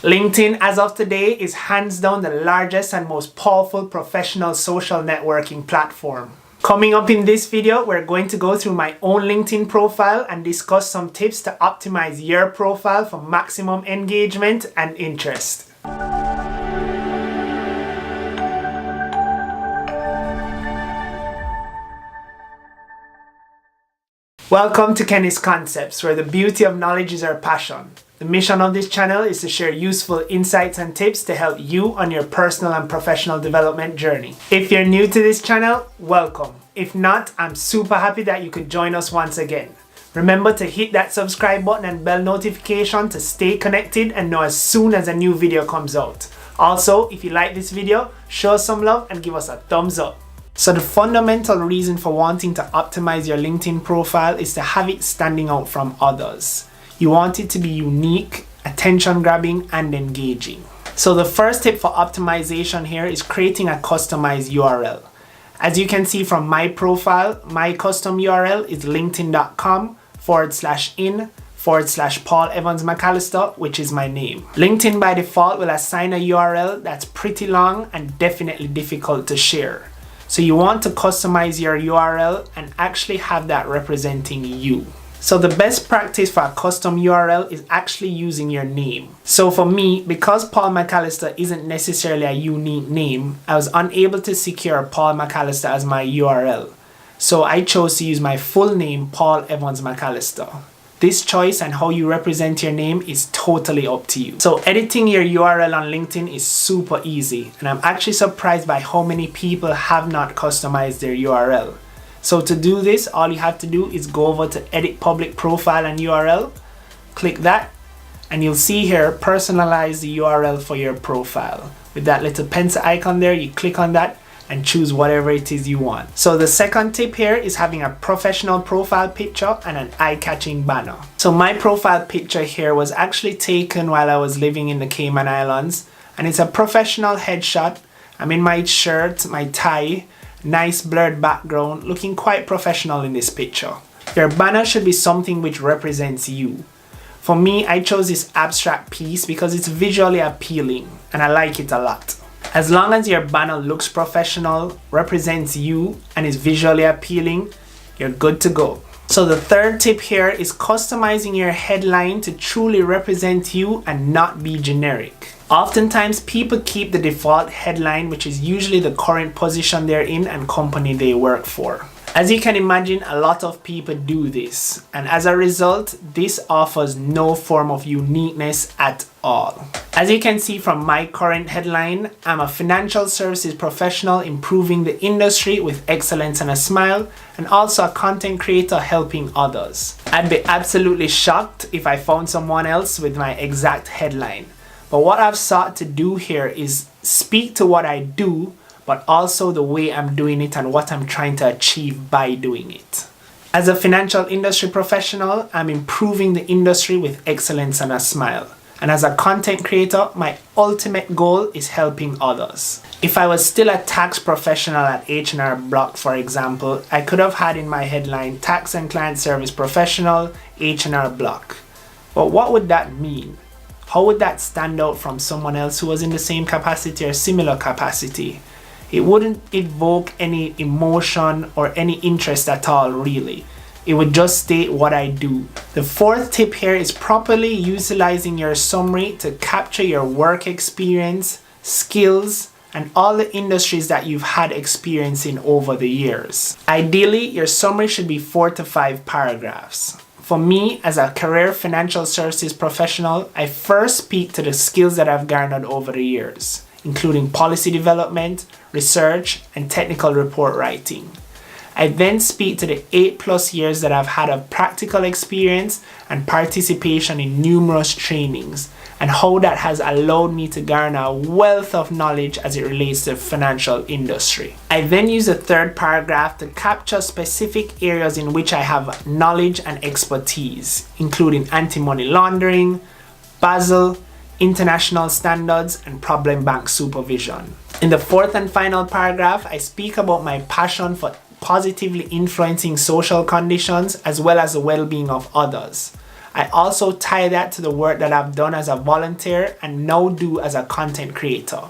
LinkedIn, as of today, is hands down the largest and most powerful professional social networking platform. Coming up in this video, we're going to go through my own LinkedIn profile and discuss some tips to optimize your profile for maximum engagement and interest. Welcome to Kenny's Concepts, where the beauty of knowledge is our passion. The mission of this channel is to share useful insights and tips to help you on your personal and professional development journey. If you're new to this channel, welcome. If not, I'm super happy that you could join us once again. Remember to hit that subscribe button and bell notification to stay connected and know as soon as a new video comes out. Also, if you like this video, show us some love and give us a thumbs up. So the fundamental reason for wanting to optimize your LinkedIn profile is to have it standing out from others. You want it to be unique, attention-grabbing, and engaging. So the first tip for optimization here is creating a customized URL. As you can see from my profile, my custom URL is linkedin.com/in/Paul Evans McAllister, which is my name. LinkedIn by default will assign a URL that's pretty long and definitely difficult to share. So you want to customize your URL and actually have that representing you. So the best practice for a custom URL is actually using your name. So for me, because Paul McAllister isn't necessarily a unique name, I was unable to secure Paul McAllister as my URL. So I chose to use my full name, Paul Evans McAllister. This choice and how you represent your name is totally up to you. So editing your URL on LinkedIn is super easy, and I'm actually surprised by how many people have not customized their URL. So to do this, all you have to do is go over to Edit Public Profile and URL, click that, and you'll see here personalize the URL for your profile. With that little pencil icon there, you click on that and choose whatever it is you want. So the second tip here is having a professional profile picture and an eye-catching banner. So my profile picture here was actually taken while I was living in the Cayman Islands, and it's a professional headshot. I'm in my shirt, my tie, nice blurred background, looking quite professional in this picture. Your banner should be something which represents you. For me, I chose this abstract piece because it's visually appealing and I like it a lot. As long as your banner looks professional, represents you, and is visually appealing, you're good to go. So the third tip here is customizing your headline to truly represent you and not be generic. Oftentimes, people keep the default headline, which is usually the current position they're in and company they work for. As you can imagine, a lot of people do this, and as a result, this offers no form of uniqueness at all. As you can see from my current headline, I'm a financial services professional improving the industry with excellence and a smile, and also a content creator helping others. I'd be absolutely shocked if I found someone else with my exact headline. But what I've sought to do here is speak to what I do, but also the way I'm doing it and what I'm trying to achieve by doing it. As a financial industry professional, I'm improving the industry with excellence and a smile. And as a content creator, my ultimate goal is helping others. If I was still a tax professional at H&R Block, for example, I could have had in my headline, Tax and Client Service Professional, H&R Block. But what would that mean? How would that stand out from someone else who was in the same capacity or similar capacity? It wouldn't evoke any emotion or any interest at all, really. It would just state what I do. The fourth tip here is properly utilizing your summary to capture your work experience, skills, and all the industries that you've had experience in over the years. Ideally, your summary should be 4 to 5 paragraphs. For me, as a career financial services professional, I first speak to the skills that I've garnered over the years, including policy development, research, and technical report writing. I then speak to the 8+ years that I've had of practical experience and participation in numerous trainings, and how that has allowed me to garner a wealth of knowledge as it relates to the financial industry. I then use the third paragraph to capture specific areas in which I have knowledge and expertise, including anti-money laundering, Basel, international standards, and problem bank supervision. In the fourth and final paragraph, I speak about my passion for positively influencing social conditions as well as the well-being of others. I also tie that to the work that I've done as a volunteer and now do as a content creator.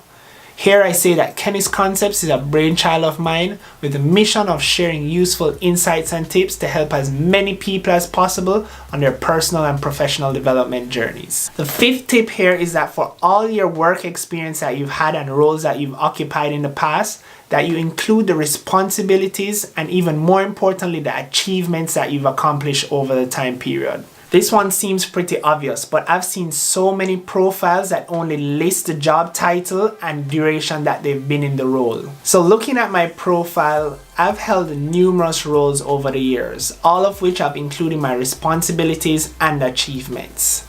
Here I say that Kenny's Concepts is a brainchild of mine with the mission of sharing useful insights and tips to help as many people as possible on their personal and professional development journeys. The fifth tip here is that for all your work experience that you've had and roles that you've occupied in the past, that you include the responsibilities and even more importantly, the achievements that you've accomplished over the time period. This one seems pretty obvious, but I've seen so many profiles that only list the job title and duration that they've been in the role. So looking at my profile, I've held numerous roles over the years, all of which have included my responsibilities and achievements.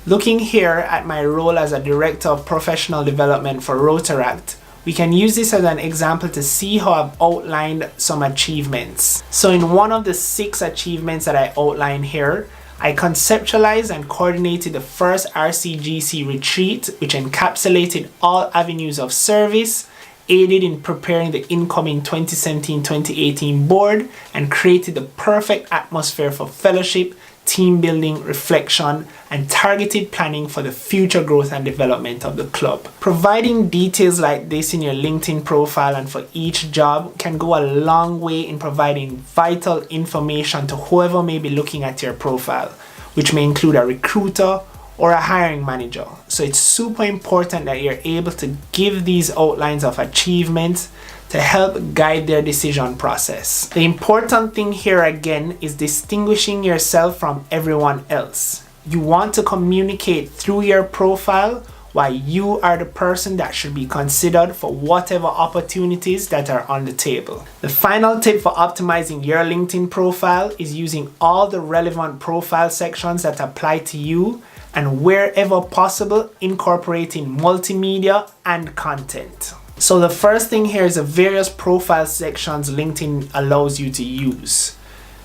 Looking here at my role as a Director of Professional Development for Rotaract, we can use this as an example to see how I've outlined some achievements. So in one of the 6 achievements that I outline here, I conceptualized and coordinated the first RCGC retreat, which encapsulated all avenues of service, aided in preparing the incoming 2017-2018 board, and created the perfect atmosphere for fellowship, team building, reflection, and targeted planning for the future growth and development of the club. Providing details like this in your LinkedIn profile and for each job can go a long way in providing vital information to whoever may be looking at your profile, which may include a recruiter or a hiring manager. So it's super important that you're able to give these outlines of achievements to help guide their decision process. The important thing here again is distinguishing yourself from everyone else. You want to communicate through your profile why you are the person that should be considered for whatever opportunities that are on the table. The final tip for optimizing your LinkedIn profile is using all the relevant profile sections that apply to you and wherever possible incorporating multimedia and content. So the first thing here is the various profile sections LinkedIn allows you to use.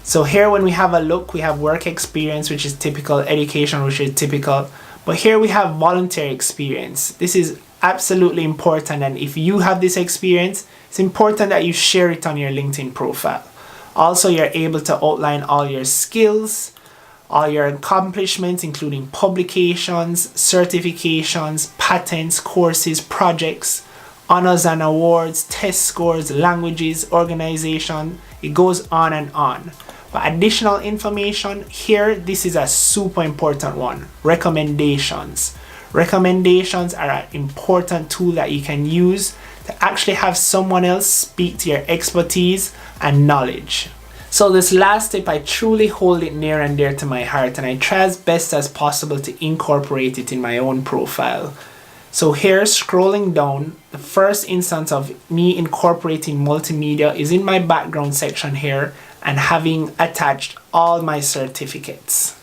So here when we have a look, we have work experience, which is typical, education, which is typical, but here we have volunteer experience. This is absolutely important, and if you have this experience, it's important that you share it on your LinkedIn profile. Also, you're able to outline all your skills, all your accomplishments, including publications, certifications, patents, courses, projects, honors and awards, test scores, languages, organization. It goes on and on. But additional information here, this is a super important one. Recommendations. Recommendations are an important tool that you can use to actually have someone else speak to your expertise and knowledge. So this last tip, I truly hold it near and dear to my heart, and I try as best as possible to incorporate it in my own profile. So here, scrolling down, the first instance of me incorporating multimedia is in my background section here and having attached all my certificates.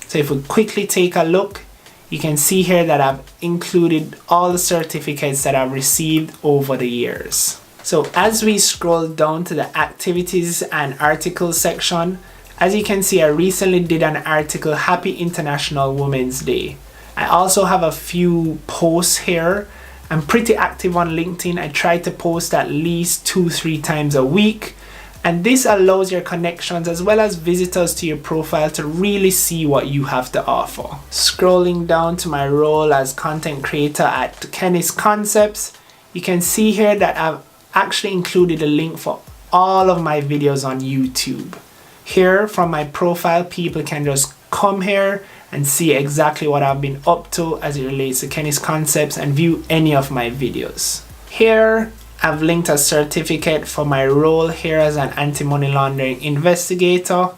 So if we quickly take a look, you can see here that I've included all the certificates that I've received over the years. So as we scroll down to the activities and articles section, as you can see, I recently did an article, Happy International Women's Day. I also have a few posts here. I'm pretty active on LinkedIn. I try to post at least 2-3 times a week. And this allows your connections as well as visitors to your profile to really see what you have to offer. Scrolling down to my role as content creator at Kenny's Concepts, you can see here that I've actually included a link for all of my videos on YouTube. Here from my profile, people can just come here and see exactly what I've been up to as it relates to Kenny's Concepts and view any of my videos. Here, I've linked a certificate for my role here as an anti-money laundering investigator.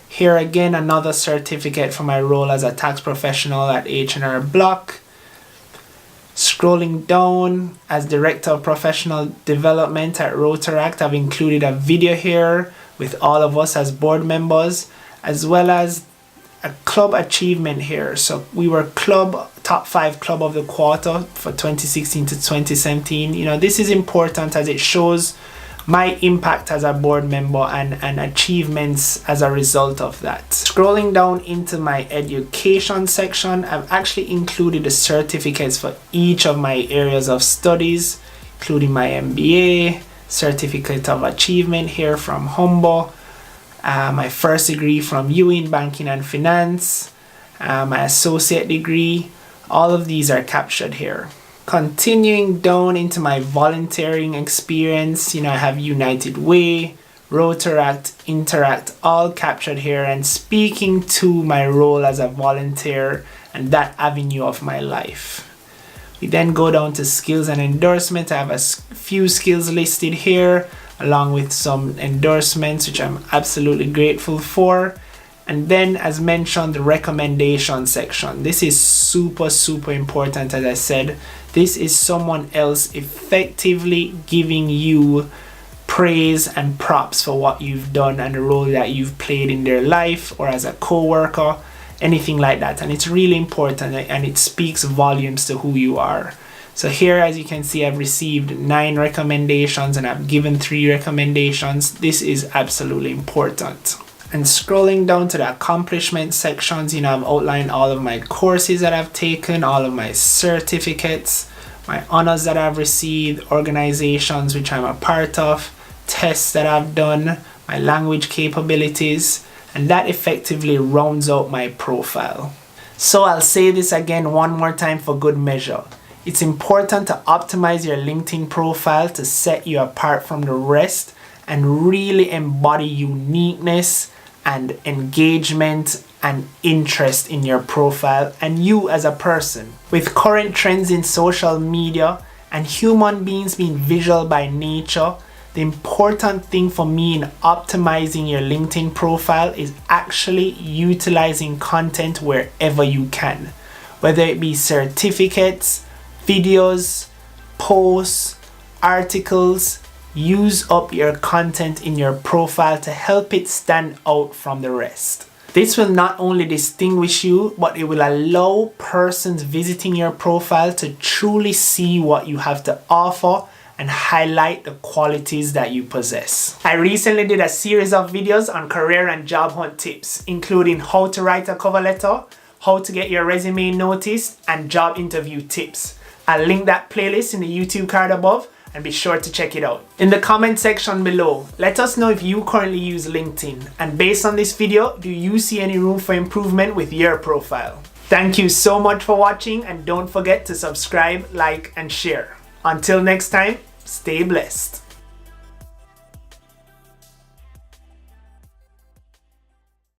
Here again, another certificate for my role as a tax professional at H&R Block. Scrolling down, as Director of Professional Development at Rotaract, I've included a video here with all of us as board members, as well as a club achievement here. So we were top 5 club of the quarter for 2016 to 2017. You know, this is important as it shows my impact as a board member and achievements as a result of that. Scrolling down into my education section, I've actually included the certificates for each of my areas of studies, including my MBA, Certificate of Achievement here from Humboldt, my first degree from UWI in banking and finance, my associate degree. All of these are captured here. Continuing down into my volunteering experience, I have United Way, Rotaract, Interact, all captured here, and speaking to my role as a volunteer and that avenue of my life. We then go down to skills and endorsement. I have a few skills listed here, along with some endorsements, which I'm absolutely grateful for. And then, as mentioned, the recommendation section. This is super important. As I said, this is someone else effectively giving you praise and props for what you've done and the role that you've played in their life, or as a co-worker, anything like that. And it's really important, and it speaks volumes to who you are. So here, as you can see, I've received 9 recommendations and I've given 3 recommendations. This is absolutely important. And scrolling down to the accomplishment sections, I've outlined all of my courses that I've taken, all of my certificates, my honors that I've received, organizations which I'm a part of, tests that I've done, my language capabilities, and that effectively rounds out my profile. So I'll say this again one more time for good measure. It's important to optimize your LinkedIn profile to set you apart from the rest and really embody uniqueness and engagement and interest in your profile and you as a person. With current trends in social media and human beings being visual by nature, the important thing for me in optimizing your LinkedIn profile is actually utilizing content wherever you can, whether it be certificates, videos, posts, articles. Use up your content in your profile to help it stand out from the rest. This will not only distinguish you, but it will allow persons visiting your profile to truly see what you have to offer and highlight the qualities that you possess. I recently did a series of videos on career and job hunt tips, including how to write a cover letter, how to get your resume noticed, and job interview tips. I'll link that playlist in the YouTube card above, and be sure to check it out. In the comment section below, let us know if you currently use LinkedIn, and based on this video, do you see any room for improvement with your profile? Thank you so much for watching, and don't forget to subscribe, like, and share. Until next time, stay blessed.